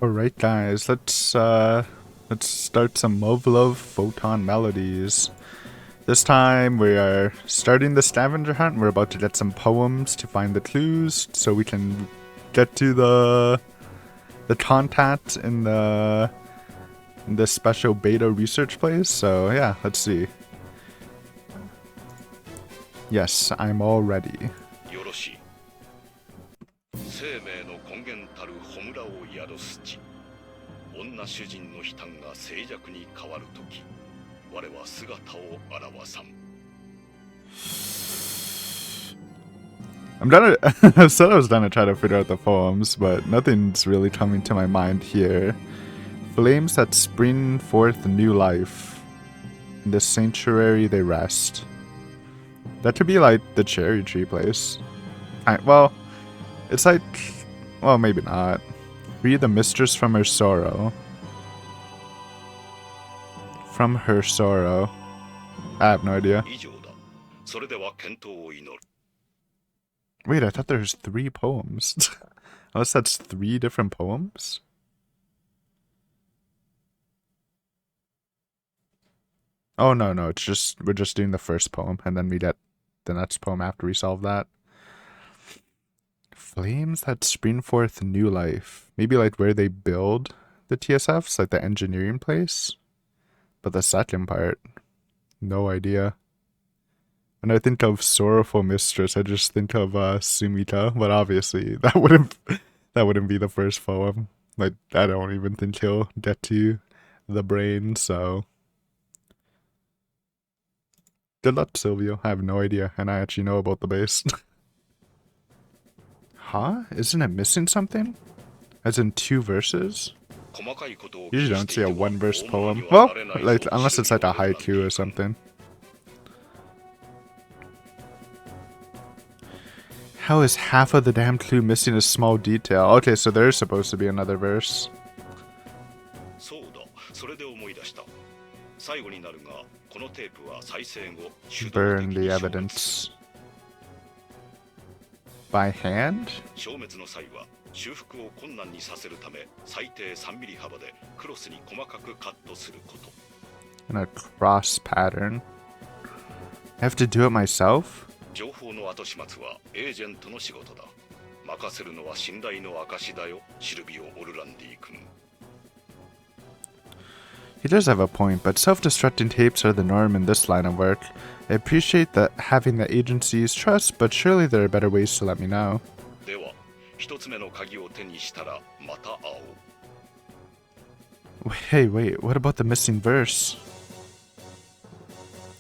Alright guys, let's start some Muv Luv Photonmelodies. This time we are starting the scavenger hunt. We're about to get some poems to find the clues so we can get to the contact in the special beta research place. So yeah, let's see. Yes, I'm all ready. 女主人の悲嘆が静寂に変わるとき、我は姿を現さん。I said I was gonna try to figure out the poems, but nothing's really coming to my mind here. Flames that spring forth new life. In the sanctuary they rest. That could be like the cherry tree place. Well, it's like, well, maybe not. Free the mistress from her sorrow. From her sorrow. I have no idea. Wait, I thought there's 3 poems. Unless that's 3 different poems? Oh, no, it's just, we're just doing the first poem, and then we get the next poem after we solve that. Flames that spring forth new life. Maybe like where they build the TSFs, like the engineering place. But the second part, no idea. When I think of sorrowful mistress, I just think of Sumita, but obviously that wouldn't be the first poem. Like, I don't even think he'll get to the brain, so good luck, Silvio. I have no idea, and I actually know about the base. Huh? Isn't it missing something? As in 2 verses? Usually don't see a 1-verse poem. Well, like, unless it's like a haiku or something. How is half of the damn clue missing a small detail? Okay, so there's supposed to be another verse. Burn the evidence. By hand? In a cross pattern. I have to do it myself? He does have a point, but self-destructing tapes are the norm in this line of work. I appreciate that having the agency's trust, but surely there are better ways to let me know. Wait, what about the missing verse?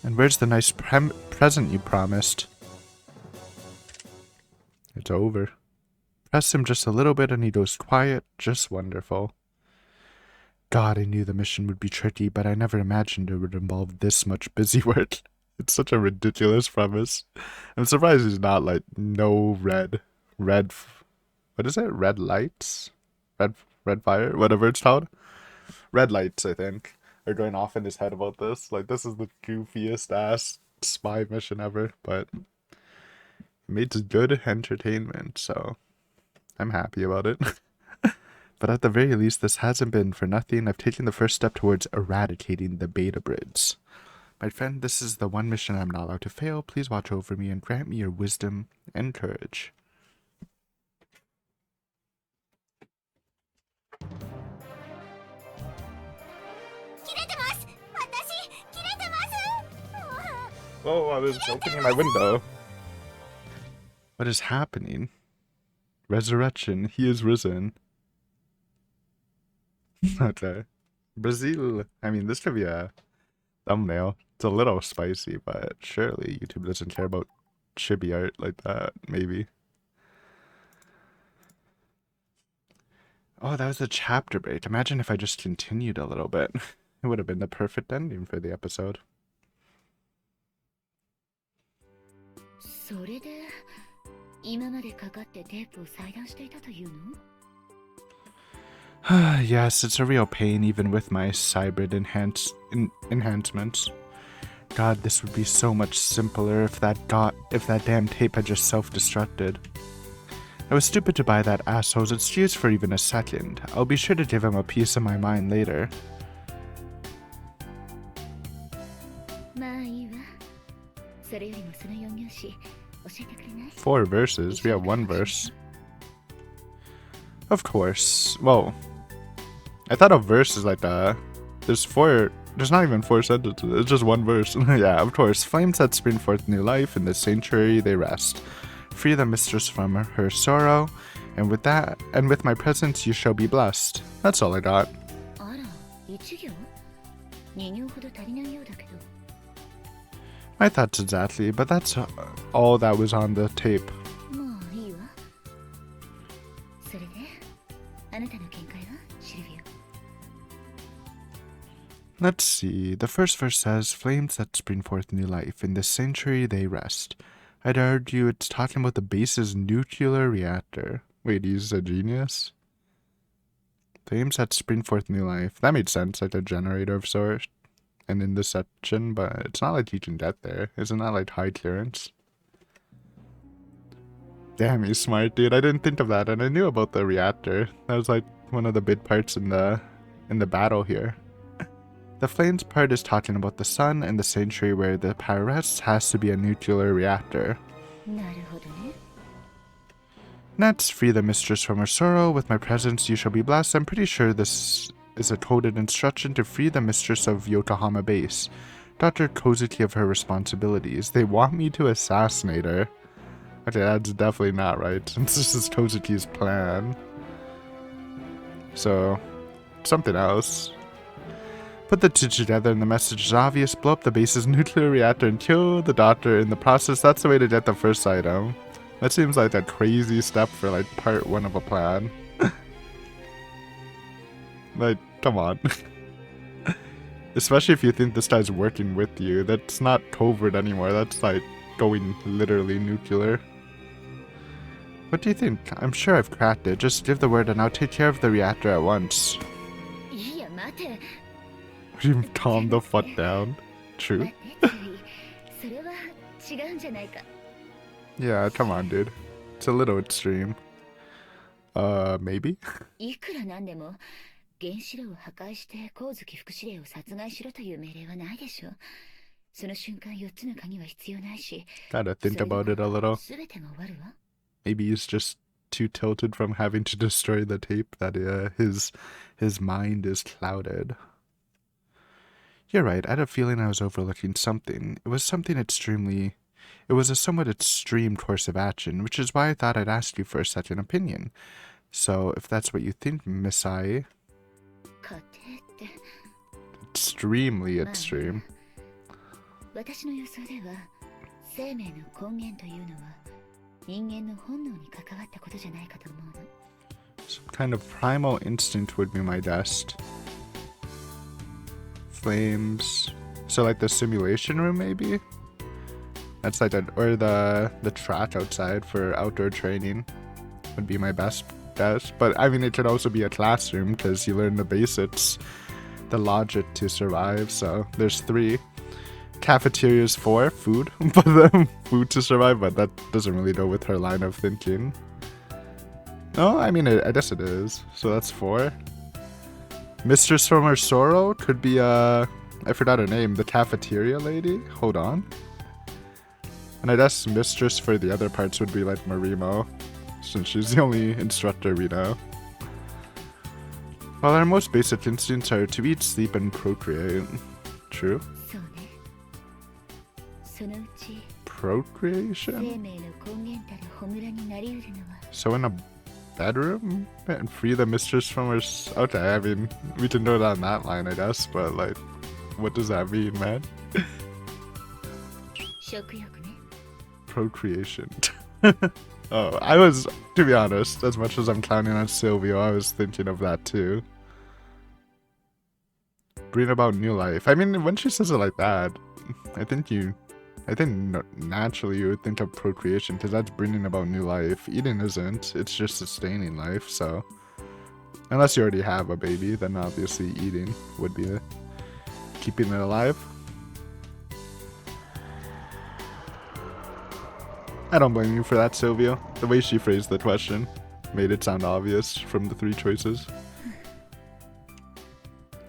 And where's the nice present you promised? It's over. Press him just a little bit and he goes quiet, just wonderful. God, I knew the mission would be tricky, but I never imagined it would involve this much busy work. It's such a ridiculous premise. I'm surprised he's not like, no red, what is it? Red lights? Red fire? Whatever it's called. Red lights, I think, are going off in his head about this. Like, this is the goofiest ass spy mission ever, but it made good entertainment, so I'm happy about it. But at the very least, this hasn't been for nothing. I've taken the first step towards eradicating the beta brids. My friend, this is the one mission I'm not allowed to fail. Please watch over me and grant me your wisdom and courage. Oh, I was opening my window. What is happening? Resurrection. He is risen. Okay. Brazil. I mean, this could be a thumbnail. It's a little spicy, but surely YouTube doesn't care about chibi art like that. Maybe. Oh, that was a chapter break. Imagine if I just continued a little bit. It would have been the perfect ending for the episode. Yes, it's a real pain even with my cybrid enhancements. God, this would be so much simpler if that damn tape had just self-destructed. I was stupid to buy that asshole's excuse for even a second. I'll be sure to give him a piece of my mind later. 4 verses. We have 1 verse. Of course. Well, I thought a verse is like there's not even 4 sentences. It's just 1 verse. Yeah, of course. Flames that spring forth new life, in the sanctuary they rest. Free the mistress from her sorrow, and with my presence you shall be blessed. That's all I got. My thoughts exactly, but that's all that was on the tape. Let's see. The first verse says, flames that spring forth new life, in the sanctuary they rest. I'd argue it's talking about the base's nuclear reactor. Wait, he's a genius? Flames that spring forth new life. That made sense, like a generator of sorts. And in this section, but it's not like you can get there. Isn't that like high clearance? Damn, he's smart, dude. I didn't think of that, and I knew about the reactor. That was like one of the big parts in the battle here. The flames part is talking about the sun, and the sanctuary where the power rests has to be a nuclear reactor. Next, free the mistress from her sorrow. With my presence you shall be blessed. I'm pretty sure this is a coded instruction to free the mistress of Yokohama base. Dr. Kozuki of her responsibilities. They want me to assassinate her. Okay, that's definitely not right, since this is Kozuki's plan. So, something else. Put the two together and the message is obvious. Blow up the base's nuclear reactor and kill the doctor in the process. That's the way to get the first item. That seems like a crazy step for like part 1 of a plan. Like, come on. Especially if you think this guy's working with you. That's not covert anymore. That's like going literally nuclear. What do you think? I'm sure I've cracked it. Just give the word and I'll take care of the reactor at once. You calm the fuck down. True. Yeah, come on, dude. It's a little extreme. Maybe? 原子炉を破壊して光月副司令を殺害しろという命令はないでしょう。その瞬間4つの鍵は必要ないし。Gotta think about it a little. 全てが終わるわ。 Maybe he's just too tilted from having to destroy the tape that his mind is clouded. You're right. I had a feeling I was overlooking something. It was a somewhat extreme course of action, which is why I thought I'd ask you for a second opinion. So, if that's what you think, Miss I... Extremely extreme. Some kind of primal instinct would be my guess. Flames. So like the simulation room maybe? That's like or the track outside for outdoor training would be my best guess. But I mean it could also be a classroom because you learn the basics, the logic to survive. So there's 3. Cafeteria is 4, food, but food to survive, but that doesn't really go with her line of thinking. No, I mean I guess it is. So that's 4. Mistress from her sorrow could be I forgot her name, the cafeteria lady. Hold on. And I guess mistress for the other parts would be like Marimo, since she's the only instructor we know. Well, our most basic instincts are to eat, sleep, and procreate. True. Procreation? So in a bedroom? And free the mistress from her... Okay, I mean, we can go down that line, I guess, but like, what does that mean, man? Procreation. Oh, I was, to be honest, as much as I'm counting on Silvio, I was thinking of that too. Bring about new life. I mean, when she says it like that, I think naturally you would think of procreation, because that's bringing about new life. Eating isn't, it's just sustaining life, so... Unless you already have a baby, then obviously eating would be keeping it alive. I don't blame you for that, Sylvia. The way she phrased the question made it sound obvious from the 3 choices.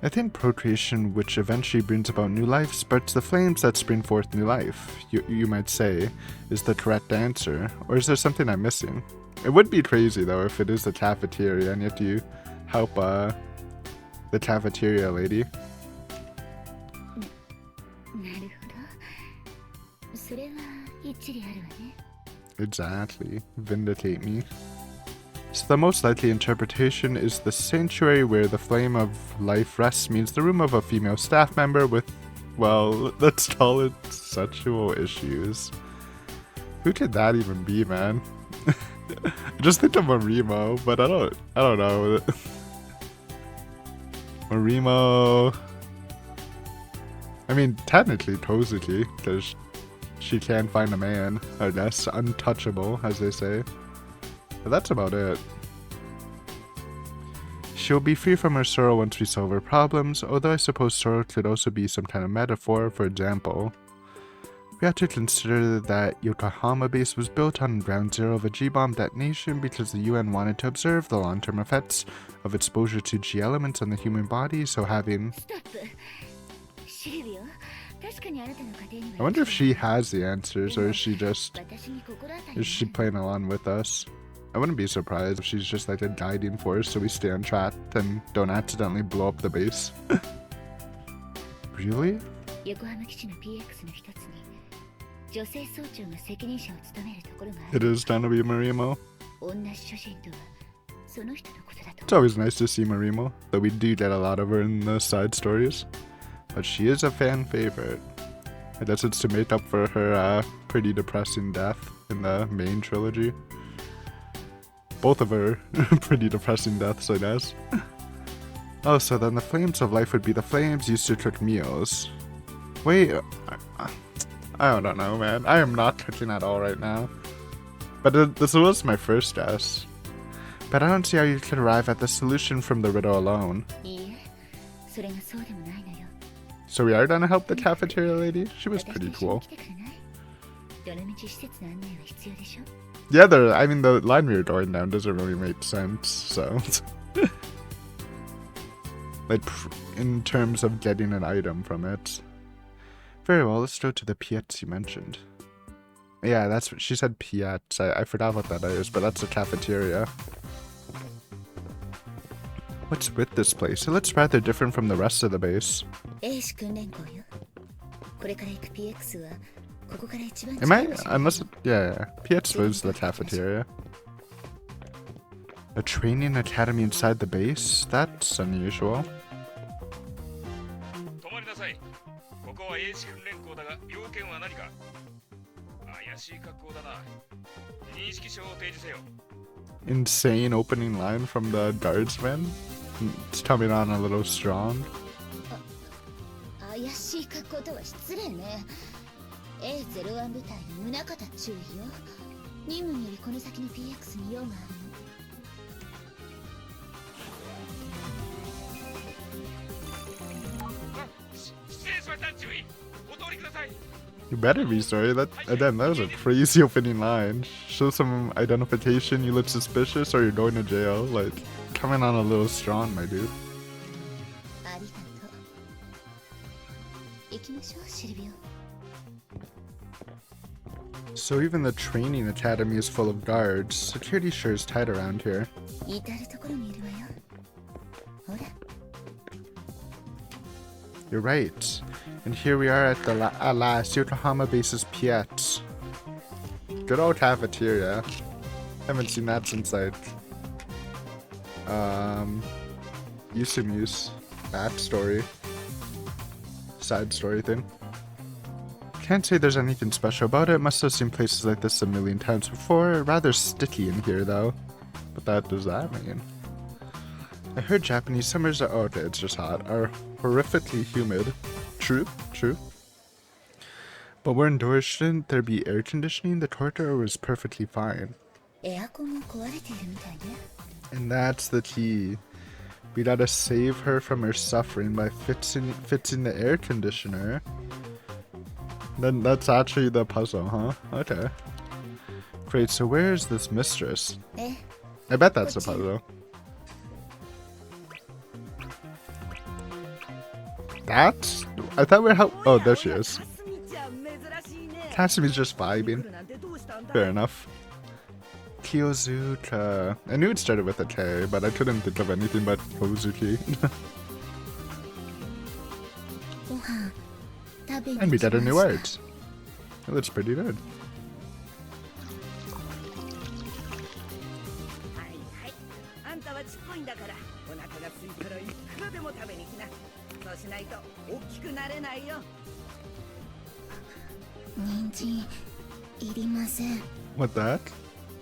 I think procreation, which eventually brings about new life, sparks the flames that spring forth new life, you might say, is the correct answer. Or is there something I'm missing? It would be crazy, though, if it is the cafeteria, and you have to help, the cafeteria lady. なるほど。それは一理あるわね。 Exactly. Vindicate me. So the most likely interpretation is the sanctuary where the flame of life rests means the room of a female staff member with, well, let's call it sexual issues. Who could that even be, man? I just think of Marimo, but I don't know. Marimo. I mean, technically Tozuki, because she can find a man, I guess. Untouchable, as they say. But that's about it. She'll be free from her sorrow once we solve her problems, although I suppose sorrow could also be some kind of metaphor. For example, we have to consider that Yokohama base was built on ground zero of a G-bomb detonation because the UN wanted to observe the long-term effects of exposure to G elements on the human body, so having... I wonder if she has the answers, or is she playing along with us? I wouldn't be surprised if she's just like a guiding force so we stay on track and don't accidentally blow up the base. Really? It is gonna be Marimo. It's always nice to see Marimo, though we do get a lot of her in the side stories. But she is a fan favorite. I guess it's to make up for her pretty depressing death in the main trilogy. Both of her pretty depressing deaths, I guess. Oh, so then the flames of life would be the flames used to cook meals. Wait, I don't know, man. I am not cooking at all right now. But this was my first guess. But I don't see how you could arrive at the solution from the riddle alone. So we are gonna help the cafeteria lady? She was pretty cool. Yeah, I mean, the line we were going down doesn't really make sense, so... like, in terms of getting an item from it. Very well, let's go to the Piets you mentioned. Yeah, that's what she said, Piets. I forgot what that is, but that's a cafeteria. What's with this place? It looks rather different from the rest of the base. Am I? Unless... Yeah. Piets was the cafeteria. A training academy inside the base? That's unusual. Insane opening line from the guardsman. It's coming on a little strong. You better be sorry. That was a crazy opening line. Show some identification, you look suspicious, or you're going to jail. Like, coming on a little strong, my dude. So even the training academy is full of guards. Security sure is tight around here. You're right. And here we are at the last Yokohama base's Piets. Good old cafeteria. Haven't seen that since like Yusumi's backstory. Side story thing. Can't say there's anything special about it. Must have seen places like this a million times before. Rather sticky in here though. What that does that mean? I heard Japanese summers are okay, it's just hot. Are horrifically humid. True. But we're indoors, shouldn't there be air conditioning? The corridor was perfectly fine. And that's the key. We gotta save her from her suffering by fixing the air conditioner. Then that's actually the puzzle, huh? Okay. Great, so where is this mistress? え、 I bet that's the puzzle. That? I thought we're oh, there she is. Kasumi's just vibing. Fair enough. Kyozuka. I knew it started with a K, but I couldn't think of anything but Kozuki. ご飯食べに And we 来ま got a new した art. It looks pretty good. はいはい。あんたはちっこいんだから、お腹が空いたらいくらでも食べに来な。そうしないと大きくなれないよ。人参いりません What that?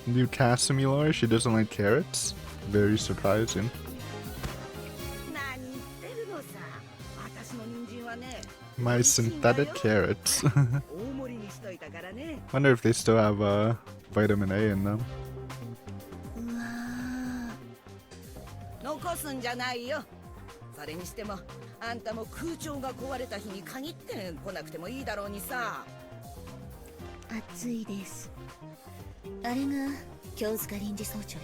New Kasumi lore? She doesn't like carrots? Very surprising. 何言ってるのさ。私の人参はね。 My synthetic carrots. 大盛りにしといたからね。 Wonder if they still have vitamin A in them. うわ残すんじゃないよ。それにしても、あんたも空調が壊れた日に限って来なくてもいいだろうにさ。ー暑いですあれが京塚臨時総長よ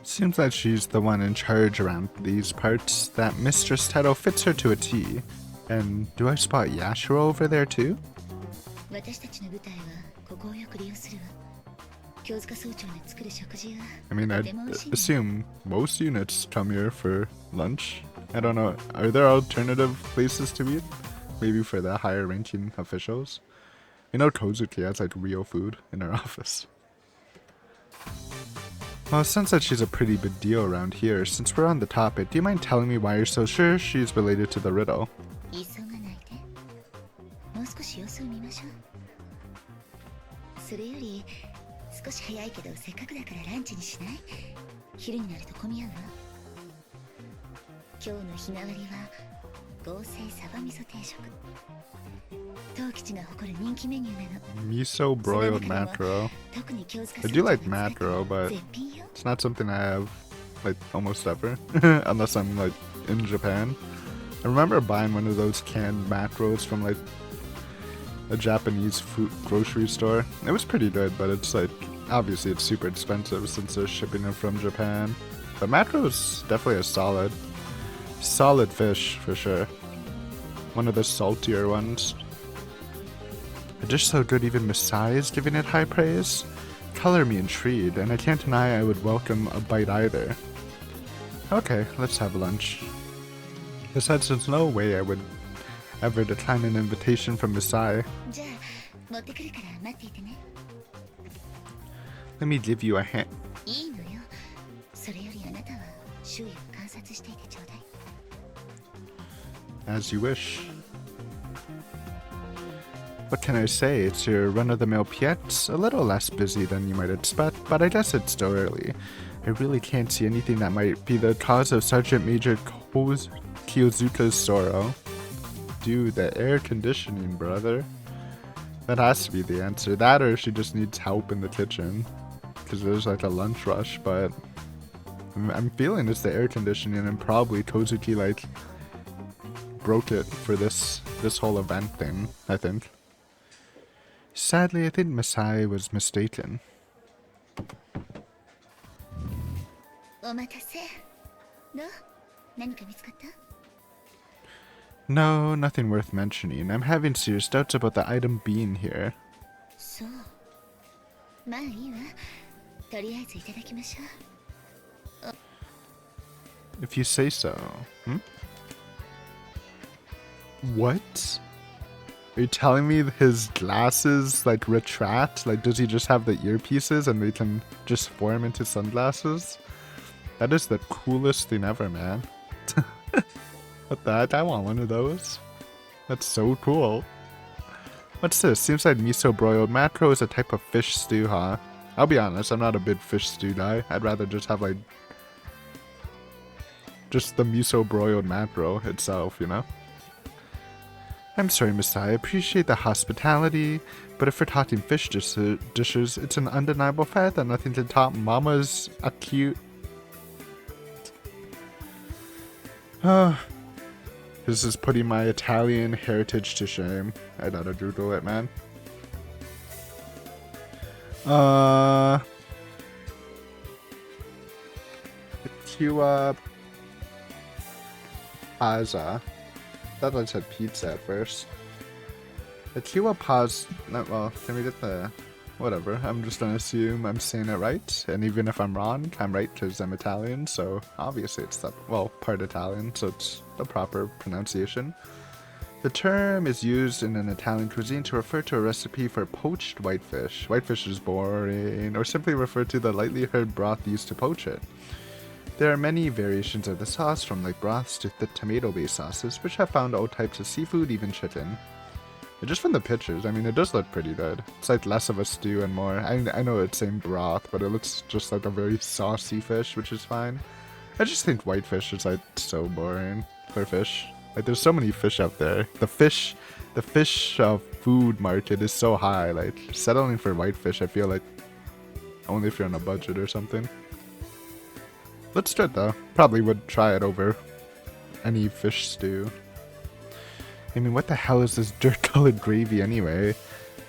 Seems like she's the one in charge around these parts. That mistress title fits her to a T. And do I spot Yashiro over there too? 私たちの部隊はここをよく利用するわ京塚総長の作る食事は I mean, と I ても美味しいの assume most units come here for lunch. I don't know. Are there alternative places to eat? Maybe for the higher ranking officials? You know Kozuki has like real food in her office. Well, it sounds like she's a pretty big deal around here. Since we're on the topic, do you mind telling me why you're so sure she's related to the riddle? 急がないでもう少し様子を見ましょうそれより少し早いけどせっかくだからランチにしない昼になると混み合うわ今日の日替わりは合成サバ味噌定食当吉が誇る人気メニューなの Miso broiled mackerel. 特に京塚 I 総 do 長が like 使ってる mackerel, but 絶品よ it's not something I have like almost ever. Unless I'm like in Japan. I remember buying one of those canned mackerels from like a Japanese food grocery store. It was pretty good, but it's like obviously it's super expensive since they're shipping it from Japan. But mackerel is definitely a solid fish for sure. One of the saltier ones. A dish so good even Masai is giving it high praise. Color me intrigued, and I can't deny I would welcome a bite either. Okay, let's have lunch. Besides, there's no way I would ever decline an invitation from Masai. じゃあ持ってくるから待っていてね Let me give you a hand. いいのよそれよりあなたは周囲を観察していてちょうだい As you wish. What can I say? It's your run-of-the-mill Piet. A little less busy than you might expect, but I guess it's still early. I really can't see anything that might be the cause of Sergeant Major Kyozuka's sorrow. Dude, the air conditioning, brother. That has to be the answer. That or she just needs help in the kitchen. Because there's like a lunch rush, but I'm feeling it's the air conditioning and probably Kozuki like broke it for this whole event thing, I think. Sadly, I think Masai was mistaken. お待たせどう何か見つかった No, nothing worth mentioning. I'm having serious doubts about the item being here. そうまあいいわとりあえずいただきましょう If you say so. What? Are you telling me his glasses like retract? Like does he just have the earpieces and they can just form into sunglasses? That is the coolest thing ever, man. What the heck? I want one of those. That's so cool. What's this? Seems like miso broiled mackerel is a type of fish stew, huh? I'll be honest, I'm not a big fish stew guy. I'd rather just have like just the miso broiled mackerel itself, you know? I'm sorry, Miss I appreciate the hospitality, but if we're talking fish dishes, it's an undeniable fact that nothing can top Mama's acute. This is putting my Italian heritage to shame. I gotta Google it, man. Tiwa Pazza. Thought I said pizza at first. The Tiwa Paz. Well, can we get the. Whatever. I'm just gonna assume I'm saying it right. And even if I'm wrong, I'm right because I'm Italian. So obviously it's the. Well, part Italian. So it's the proper pronunciation. The term is used in an Italian cuisine to refer to a recipe for poached whitefish. Whitefish is boring, or simply refer to the lightly herbed broth used to poach it. There are many variations of the sauce, from light broths to thick tomato-based sauces, which have found all types of seafood, even chicken. And just from the pictures, I mean, it does look pretty good. It's like less of a stew and more. I know it's same broth, but it looks just like a very saucy fish, which is fine. I just think whitefish is like so boring for fish. Like, there's so many fish out there. The fish food market is so high. Like, settling for whitefish, I feel like only if you're on a budget or something. Let's do it though. Probably would try it over any fish stew. I mean, what the hell is this dirt-colored gravy anyway?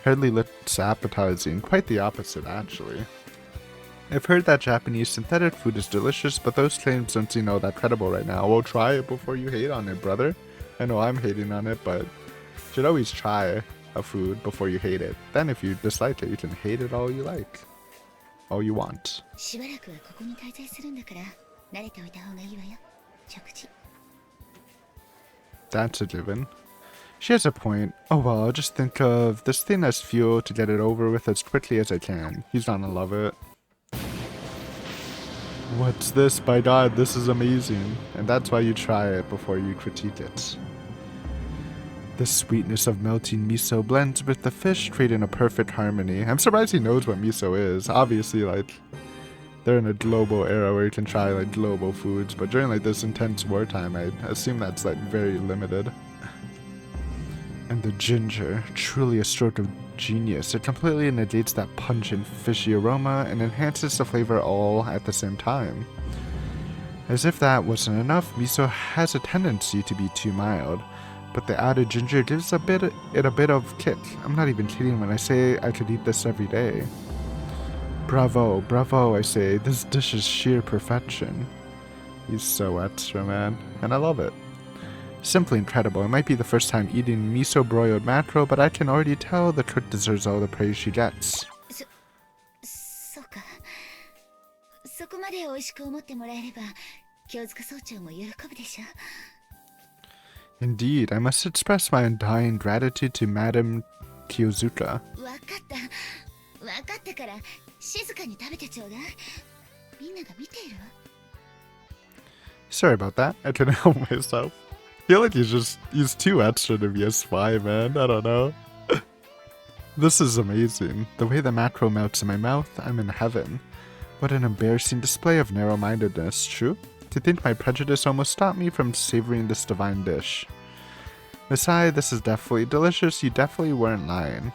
Hardly looks appetizing. Quite the opposite, actually. I've heard that Japanese synthetic food is delicious, but those claims don't seem all that credible right now. Well, try it before you hate on it, brother. I know I'm hating on it, but you should always try a food before you hate it. Then if you dislike it, you can hate it all you like. All you want. That's a given. She has a point. Oh well, I'll just think of this thing as fuel to get it over with as quickly as I can. He's gonna love it. What's this? By God, this is amazing. And that's why you try it before you critique it. The sweetness of melting miso blends with the fish, creating a perfect harmony. I'm surprised he knows what miso is. Obviously, like, they're in a global era where you can try, like, global foods. But during, like, this intense wartime, I assume that's, like, very limited. And the ginger, truly a stroke of genius. It completely negates that pungent, fishy aroma and enhances the flavor all at the same time. As if that wasn't enough, miso has a tendency to be too mild, but the added ginger gives it a bit of kick. I'm not even kidding when I say I could eat this every day. Bravo, bravo, I say. This dish is sheer perfection. He's so extra, man, and I love it. Simply incredible. It might be the first time eating miso broiled mackerel, but I can already tell the cook deserves all the praise she gets. Indeed, I must express my undying gratitude to Madame Kyozuka. Sorry about that. I couldn't help myself. I feel like he's too extra to be a spy, man. I don't know. This is amazing. The way the mackerel melts in my mouth, I'm in heaven. What an embarrassing display of narrow-mindedness, true? To think my prejudice almost stopped me from savoring this divine dish. Besides, this is definitely delicious. You definitely weren't lying.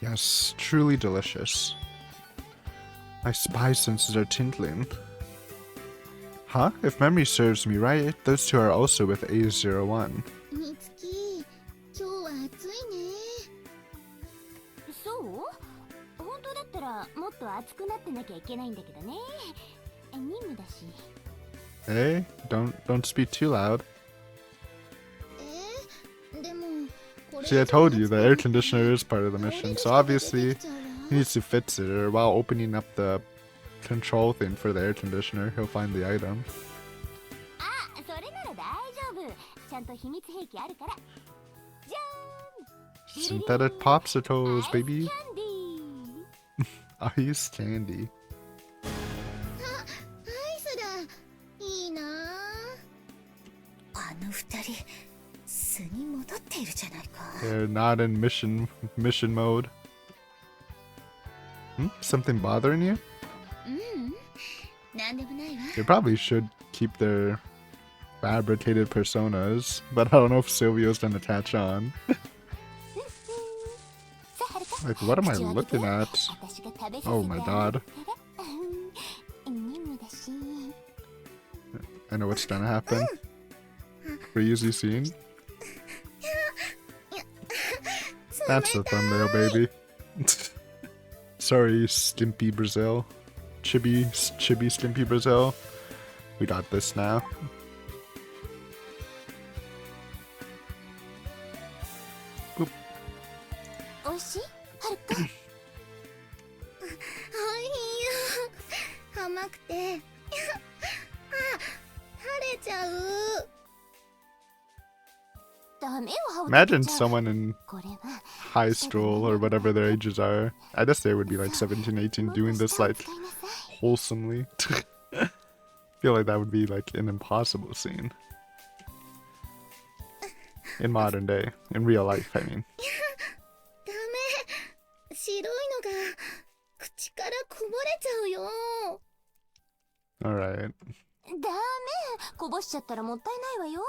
Yes, truly delicious. My spy senses are tingling. Huh? If memory serves me right, those two are also with A01. Hey, don't speak too loud. See, I told you, the air conditioner is part of the mission, so obviously he needs to fix it, or while opening up the control thing for the air conditioner, he'll find the item. Synthetic popsicles, baby! Ice candy. They're not in mission mode. Something bothering you? They probably should keep their fabricated personas, but I don't know if Sylvia's gonna catch on. Like, what am I looking at? Oh my God. I know what's gonna happen. Crazy scene. That's the thumbnail, baby. Sorry, Stimpy Brazil. Chibi Stimpy Brazil. We got this now. おいしいはるかおいよ甘くてあ、垂れちゃうダメよ Imagine someone in これは high school or whatever their ages are. I guess they would be like 17, 18 doing this like wholesomely. I feel like that would be like an impossible scene. In modern day. In real life, I mean. ダメ白いのが口からこぼれちゃうよ Alright. ダメこぼしちゃったらもったいないわよ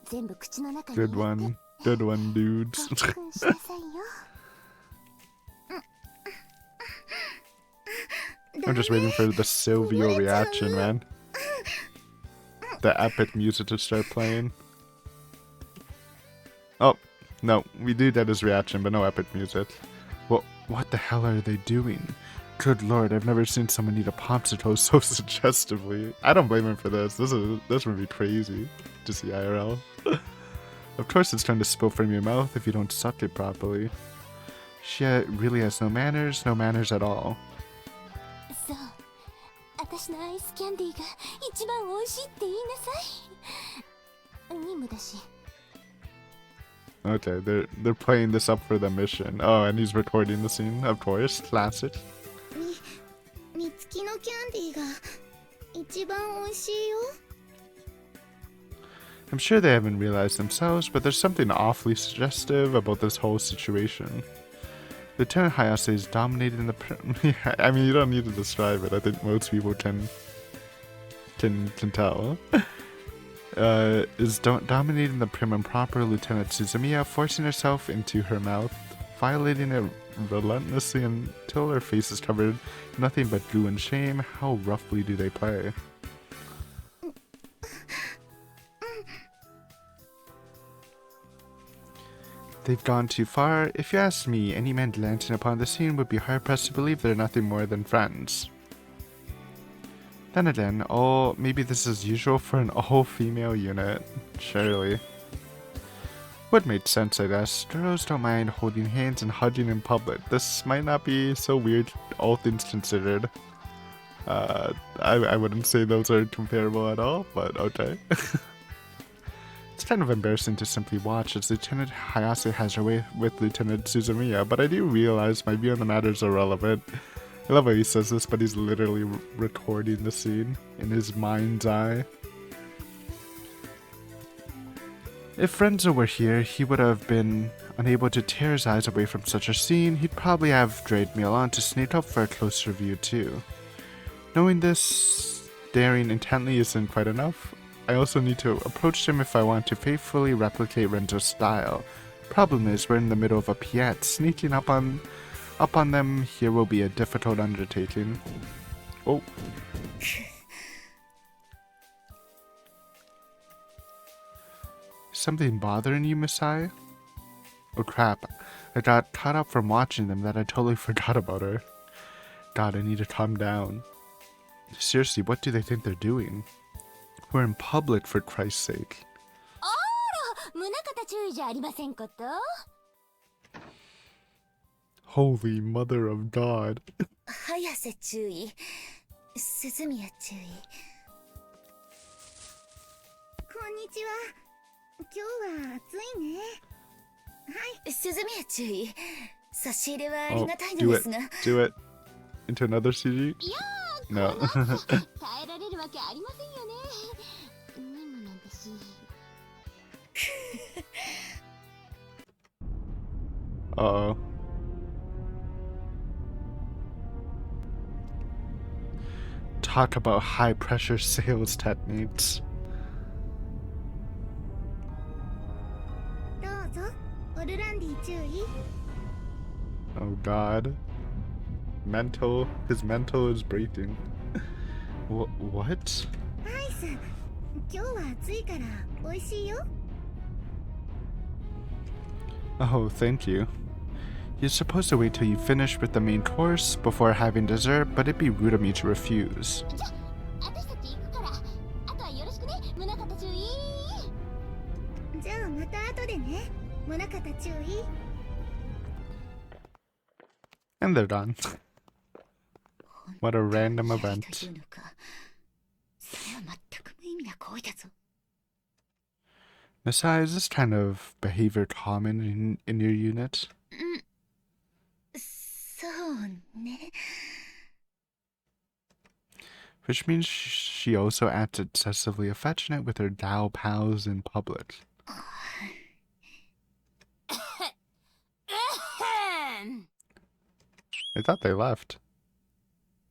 全部口の中に入れ Good て one. Good one, dudes. ごっくんしなさいよ I'm just waiting for the Silvio reaction, man. The epic music to start playing. Oh, no, we do get his reaction, but no epic music. Well, what the hell are they doing? Good lord, I've never seen someone eat a popsicle so suggestively. I don't blame him for this. This would be crazy to see IRL. Of course it's trying to spill from your mouth if you don't suck it properly. She really has no manners at all. そう私のアイスキャンディーが一番美味しいって言いなさい任務だし Okay, they're playing this up for the mission. Oh, and he's recording the scene, of course. Classic. みつきのキャンディーが一番美味しいよ I'm sure they haven't realized themselves, but there's something awfully suggestive about this whole situation. Lieutenant Hayase is dominating the yeah, I mean, you don't need to describe it. I think most people can tell. Is dominating the prim and proper Lieutenant Suzumiya, forcing herself into her mouth, violating it relentlessly until her face is covered in nothing but goo and shame. How roughly do they play? They've gone too far. If you ask me, any man glancing upon the scene would be hard-pressed to believe they're nothing more than friends. Then again, maybe this is usual for an all-female unit. Surely. Would make sense, I guess. Girls don't mind holding hands and hugging in public. This might not be so weird, all things considered. I wouldn't say those are comparable at all, but okay. It's kind of embarrassing to simply watch as Lieutenant Hayase has her way with Lieutenant Suzumiya, but I do realize my view on the matter is irrelevant. I love how he says this, but he's literally recording the scene in his mind's eye. If Renzo were here, he would have been unable to tear his eyes away from such a scene. He'd probably have dragged me along to sneak up for a closer view too. Knowing this, staring intently isn't quite enough. I also need to approach him if I want to faithfully replicate Renzo's style. Problem is, we're in the middle of a piette. Sneaking up on them here will be a difficult undertaking. Oh. Something bothering you, Misai? Oh crap, I got caught up from watching them that I totally forgot about her. God, I need to calm down. Seriously, what do they think they're doing? We're in public, for Christ's sake. Holy Mother of God. 早瀬注意鈴宮注意こんにちは今日は暑いねはい鈴宮注意差し入れはありがたいのですが Do it. Into another CG? No. 耐えられるわけありませんよね任務なんだし Uh-oh. Talk about high-pressure sales techniques. どうぞオルランディ注意 Oh God. His mental is breaking. What? アイス今日は暑いから美味しいよ Oh, thank you. You're supposed to wait till you finish with the main course before having dessert, but it'd be rude of me to refuse. じゃあ私たち行くからあとはよろしくね宗像注意じゃあまた後でね宗像注意 And they're done. What a random と event. いうのかそれは全く無意味な行為だぞ Besides, is this kind of behavior common in your unit? そうね Which means she also acts excessively affectionate with her Dao pals in public. I thought they left.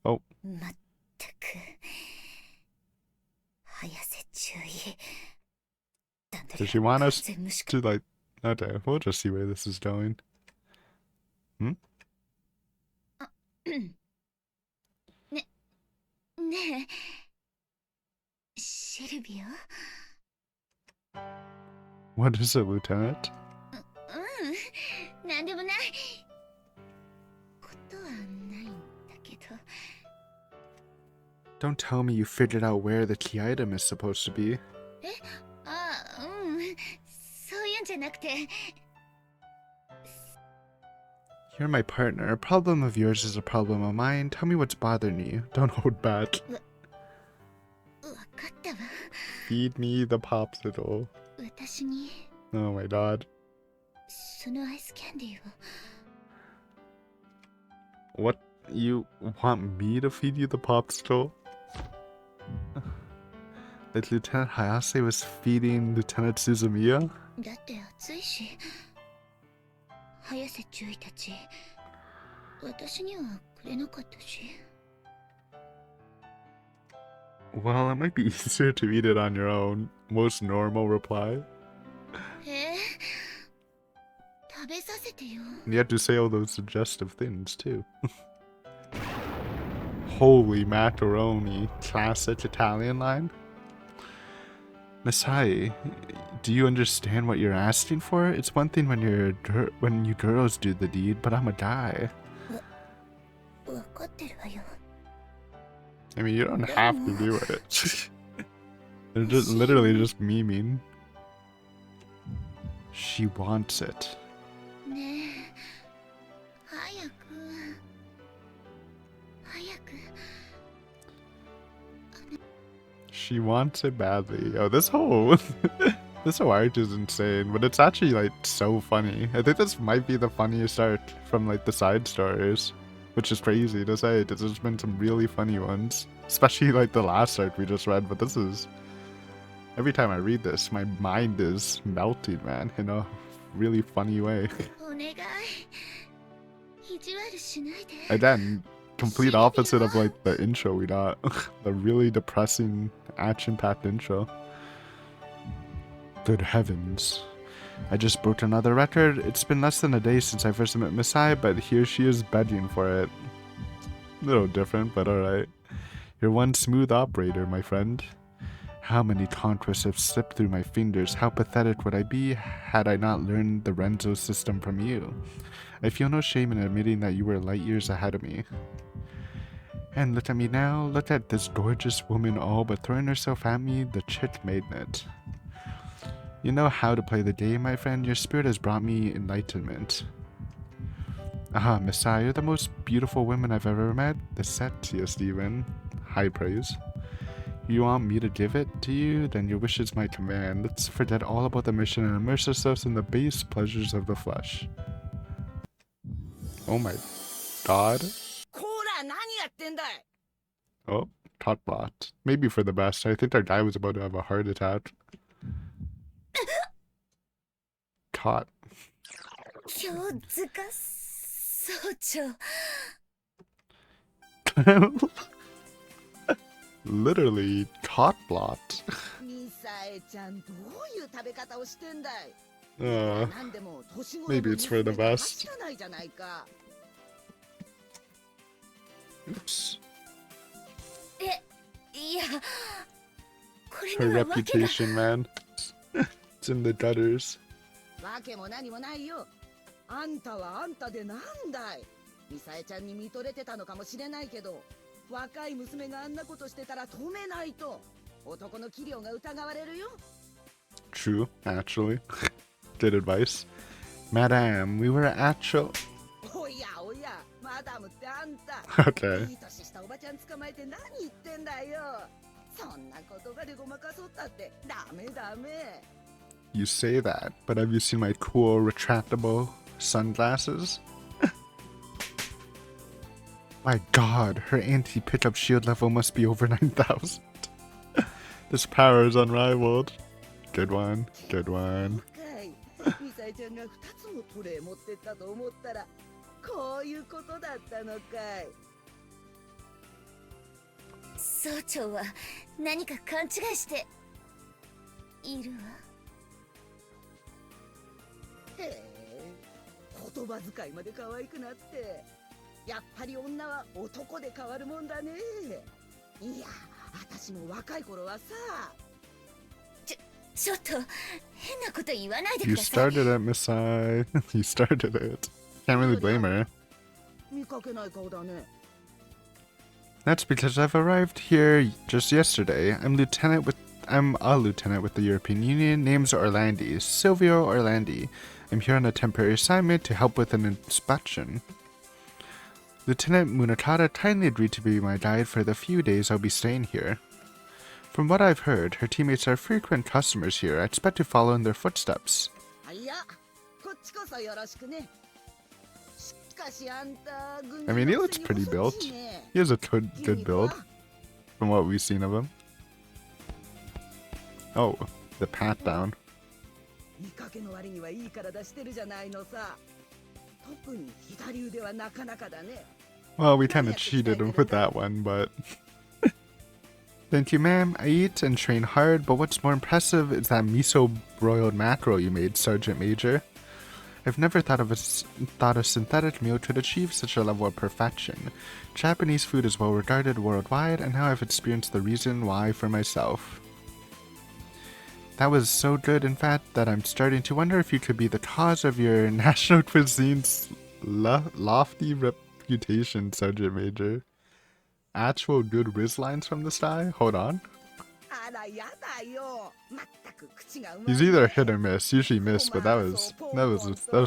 Oh. まったく早瀬注意 Does she want us 完全無視 to, like... Okay, we'll just see where this is going. Hmm? ねえシルビア What is it, Lieutenant? なんでもないことはないんだけど Don't tell me you figured out where the key item is supposed to be. あそういうんじゃなくて You're my partner. A problem of yours is a problem of mine. Tell me what's bothering you. Don't hold back. わかったわ Feed me the popsicle. 私に Oh my god. そのアイスキャンディーを What? You want me to feed you the popsicle? Like Lieutenant Hayase was feeding Lieutenant Suzumiya? だって暑いし早瀬注意たち私にはくれなかったし Well, it might be easier to eat it on your own. Most normal reply. 食べさせてよ You have to say all those suggestive things, too. Holy macaroni. Classic Italian line. Masai, do you understand what you're asking for? It's one thing when you girls do the deed, but I'm a guy. 分かってるわよ I mean, you don't have to do it. They're just literally just memeing. She wants it. ねえ早く She wants it badly. Oh, this whole this whole arc is insane, but it's actually like so funny. I think this might be the funniest arc from like the side stories, which is crazy to say. There's been some really funny ones, especially like the last arc we just read. But this is every time I read this, my mind is melting, man, in a really funny way. お願い意地悪しないで And then complete opposite of like the intro we got. The really depressing action-packed intro. Good heavens. I just broke another record. It's been less than a day since I first met Masai, but here she is begging for it. A little different, but alright. You're one smooth operator, my friend. How many conquests have slipped through my fingers? How pathetic would I be had I not learned the Renzo system from you? I feel no shame in admitting that you were light years ahead of me. And look at me now, look at this gorgeous woman all but throwing herself at me, the chick magnet. You know how to play the game, my friend. Your spirit has brought me enlightenment. Ah, Messiah, you're the most beautiful woman I've ever met. The sexiest even. High praise. You want me to give it to you? Then your wish is my command. Let's forget all about the mission and immerse ourselves in the base pleasures of the flesh. Oh my god. こら何やってんだい Oh, Totbot. Maybe for the best. I think our guy was about to have a heart attack. Caught. 今日塚総長 Literally, Totbot. ミサエちゃんどういう食べ方をしてんだい Uh, なんでも年頃 maybe の it's for the 娘が best. はないじゃないか Oops. いやこれ Her には訳が reputation, man. It's in the gutters. わけも何もないよあんたはあんたでなんだい。ミサエちゃんに見とれてたのかもしれないけど、若い娘があんなことしてたら止めないと男の器量が疑われるよ。 True, actually. Good advice. Madame, we were actual. おやおや、マダムってあんた Okay. いい年したおばちゃん捕まえて何言ってんだよ。そんな言葉でごまかそうったってダメダメ。 You say that, but have you seen my cool retractable sunglasses? My god, her anti-pickup shield level must be over 9,000. This power is unrivaled. Good one, good one. ミサエちゃんが2つもトレイ持ってったと思ったらこういうことだったのかい。総長は何か勘違いしているわ。へえ、言葉遣いまで可愛くなって、やっぱり女は男で変わるもんだね。いや、私も若い頃はさ。ちょっと変なこと言わないで You ください。 started it, Miss I. You started it. Can't really blame her. 見かけない顔だね。 That's because I've arrived here just yesterday. I'm a lieutenant with the European Union. Name's Orlandi. Silvio Orlandi. I'm here on a temporary assignment to help with an inspection. Lieutenant Munakata kindly agreed to be my guide for the few days I'll be staying here. From what I've heard, her teammates are frequent customers here. I expect to follow in their footsteps. いや、こっちこそよろしくね。しかしあんた、 I mean, he looks pretty built. He has a good build from what we've seen of him. Oh, the pat down. 見かけの割にはいい体してるじゃないのさ。特に左腕はなかなかだね。 Well, we kind of cheated him with that one, but... Thank you, ma'am. I eat and train hard, but what's more impressive is that miso broiled mackerel you made, Sergeant Major. I've never thought a synthetic meal could achieve such a level of perfection. Japanese food is well regarded worldwide, and now I've experienced the reason why for myself. That was so good, in fact, that I'm starting to wonder if you could be the cause of your national cuisine's lofty reputation, Sergeant Major. Actual good whiz lines from this guy? Hold on. あらやだよ。まったく口がうまいね。 He's either hit or miss. Usually miss, but that was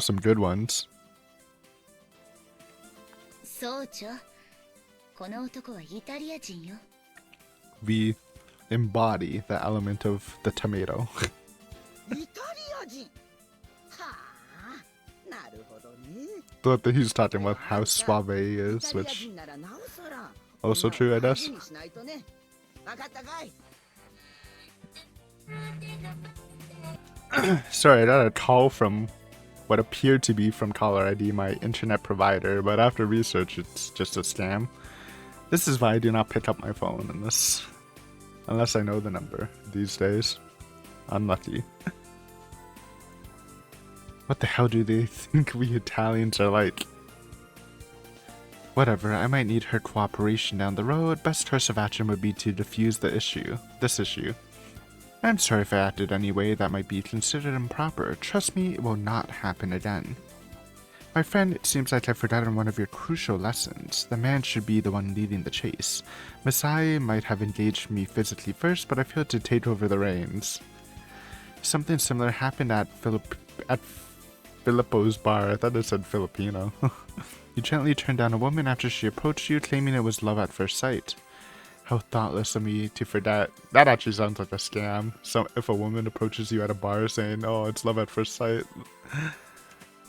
some good ones. 総長、この男はイタリア人よ。 We embody the element of the tomato. イタリア人。はあ、なるほどね。 Thought that he's talking about how suave he is, イタリア which 人ならなおさら also true, I guess. 大事にしないとね。わかったかい？ Sorry, I got a call from what appeared to be from caller ID, my internet provider, but after research, it's just a scam. This is why I do not pick up my phone unless I know the number these days. Unlucky. What the hell do they think we Italians are like? Whatever, I might need her cooperation down the road. Best course of action would be to defuse this issue. I'm sorry if I acted any way that might be considered improper. Trust me, it will not happen again. My friend, it seems like I've forgotten one of your crucial lessons. The man should be the one leading the chase. Masai might have engaged me physically first, but I failed to take over the reins. Something similar happened at Filippo's bar. I thought it said Filipino. You gently turned down a woman after she approached you, claiming it was love at first sight. How thoughtless of me to forget. That actually sounds like a scam. So if a woman approaches you at a bar saying, "Oh, it's love at first sight,"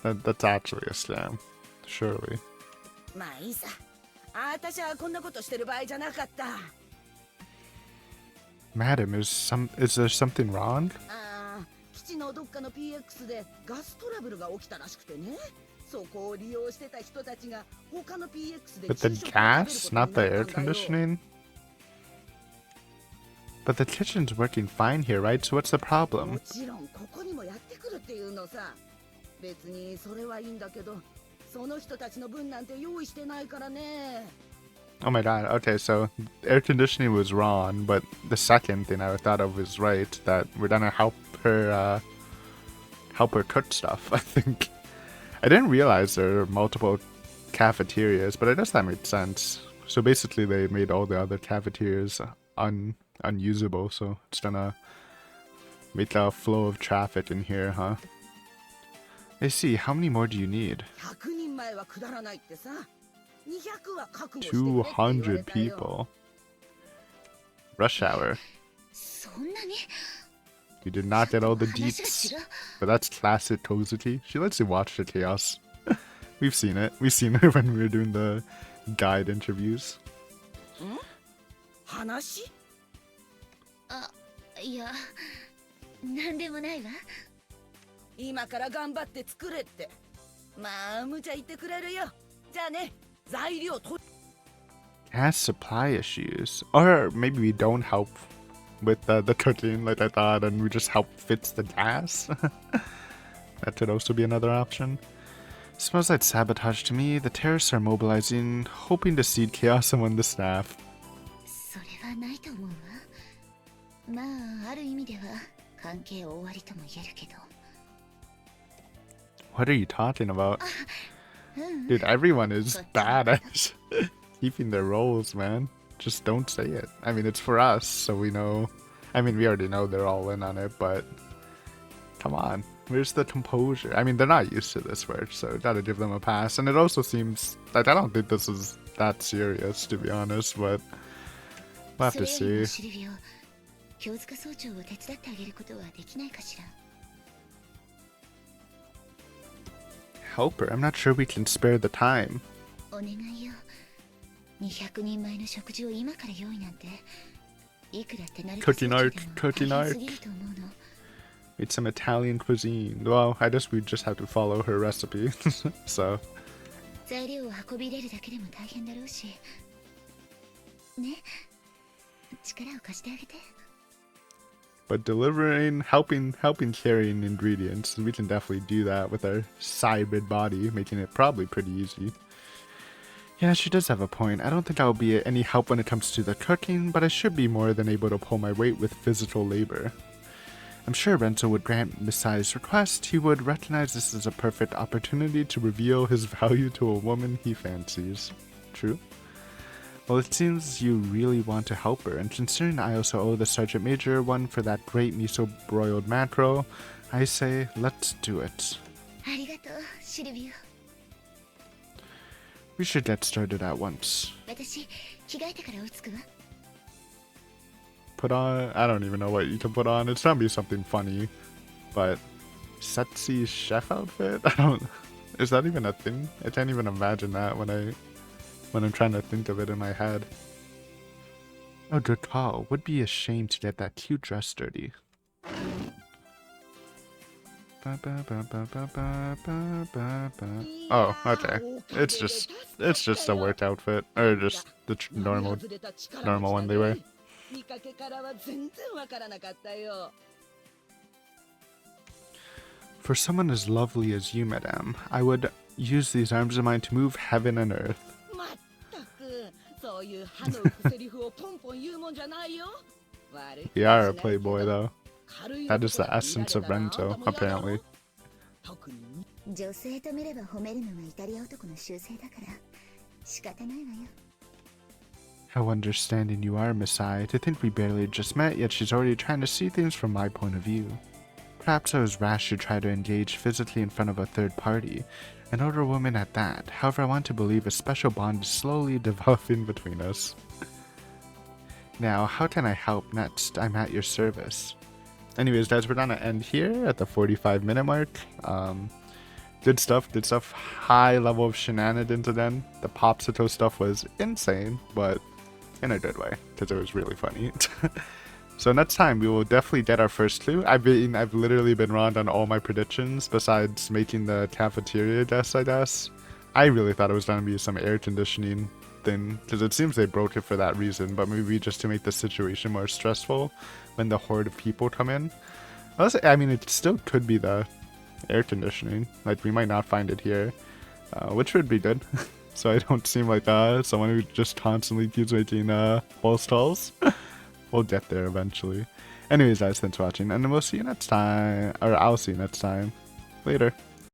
that's actually a scam. Surely. まあいいさ。私はこんなことしてる場合じゃなかった。 Madam, is there something wrong? ああ、基地のどっかの PX でガストラブルが起きたらしくてね。そこを利用してた人たちが他の PX で But the gas, not the air conditioning? But the kitchen's working fine here, right? So what's the も problem? ちろんここにもやってくるっていうのさ。別にそれはいいんだけど、その人たちの分なんて用意してないからね。 Oh my god, okay, so air conditioning was wrong, but the second thing I thought of was right, that we're gonna help her cook stuff, I think. I didn't realize there are multiple cafeterias, but I guess that made sense. So basically they made all the other cafeterias unusable, so it's gonna make a flow of traffic in here, huh? I see. How many more do you need? 100人前はくだらないってさ。200は覚悟してくれって言われ200たよ。 people. Rush hour. そんなに You did not get all the 話 deets. が違う。 But that's classic Kozuki. She lets you watch the chaos. We've seen it. We've seen it when we were doing the guide interviews. 話？あ、いや、なんでもないわ。今から頑張って作れって。まあ無茶言ってくれるよ。じゃあね、材料と。 Has supply issues. Or maybe we don't help with the cooking like I thought and we just help fix the gas. That could also be another option. Smells like sabotage to me. The terrorists are mobilizing, hoping to seed chaos among the staff. それはないと思うわ。まあ、ある意味では関係終わりとも言えるけど。 What are you talking about? うん。 Dude, everyone is bad at keeping their roles, man. Just don't say it. I mean, it's for us, so we know. I mean, we already know they're all in on it, but come on. Where's the composure? I mean, they're not used to this word, so gotta give them a pass. And it also seems like I don't think this is that serious, to be honest, but we'll have to それより see. もシルビオ、京塚総長を手伝ってあげることはできないかしら。 Help her. I'm not sure we can spare the time. お願いよ。200人前の食事を今から用意なんて、いくらってなるか総長でも Cooking 大 arc. 変すぎると思うの。 Eat some Italian cuisine. Well, I guess we just have to follow her recipe. So, 材料を運び入れるだけでも大変だろうし。ね、力を貸してあげて。 but helping carrying ingredients, we can definitely do that with our cybrid body, making it probably pretty easy. Yeah, she does have a point. I don't think I'll be any help when it comes to the cooking, but I should be more than able to pull my weight with physical labor. I'm sure Renzo would grant Misai's request. He would recognize this as a perfect opportunity to reveal his value to a woman he fancies. True? Well, it seems you really want to help her, and considering I also owe the Sergeant Major one for that great miso broiled mackerel, I say, let's do it. ありがとう、シルビオ。 We should get started at once. 私、着替えてから追いつくわ。 Put on, I don't even know what you can put on. It's gonna be something funny, but sexy chef outfit? Is that even a thing? I can't even imagine that when I'm trying to think of it in my head. Oh, good call. Would be a shame to get that cute dress dirty. Oh, okay. It's just a work outfit, or just the normal one they wear. 見かけからは全然わからなかったよ。 For someone as lovely as you, madame, I would use these arms of mine to move heaven and earth. まったく、そういう歯の浮くセリフをポンポン言うもんじゃないよ。悪い We are a playboy, though. 軽い That is the 男だって essence of 見られたら Renzo, あんたも嫌だろ apparently. 特に 女性と見れば褒めるのがイタリア男の習性だから仕方ないわよ。 How understanding you are, Misai. To think we barely just met, yet she's already trying to see things from my point of view. Perhaps I was rash to try to engage physically in front of a third party, an older woman at that. However, I want to believe a special bond is slowly developing between us. Now, how can I help next? I'm at your service. Anyways, guys, we're gonna end here at the 45-minute mark. Good stuff, good stuff. High level of shenanigans again. The popsicle stuff was insane, but in a good way, because it was really funny. So next time, we will definitely get our first clue. I've literally been wrong on all my predictions, besides making the cafeteria guess, I guess. I really thought it was going to be some air conditioning thing, because it seems they broke it for that reason, but maybe just to make the situation more stressful when the horde of people come in. I mean, it still could be the air conditioning. Like, we might not find it here, which would be good. So I don't seem like someone who just constantly keeps making false calls. We'll get there eventually. Anyways, guys, thanks for watching, and we'll see you next time. Or I'll see you next time. Later.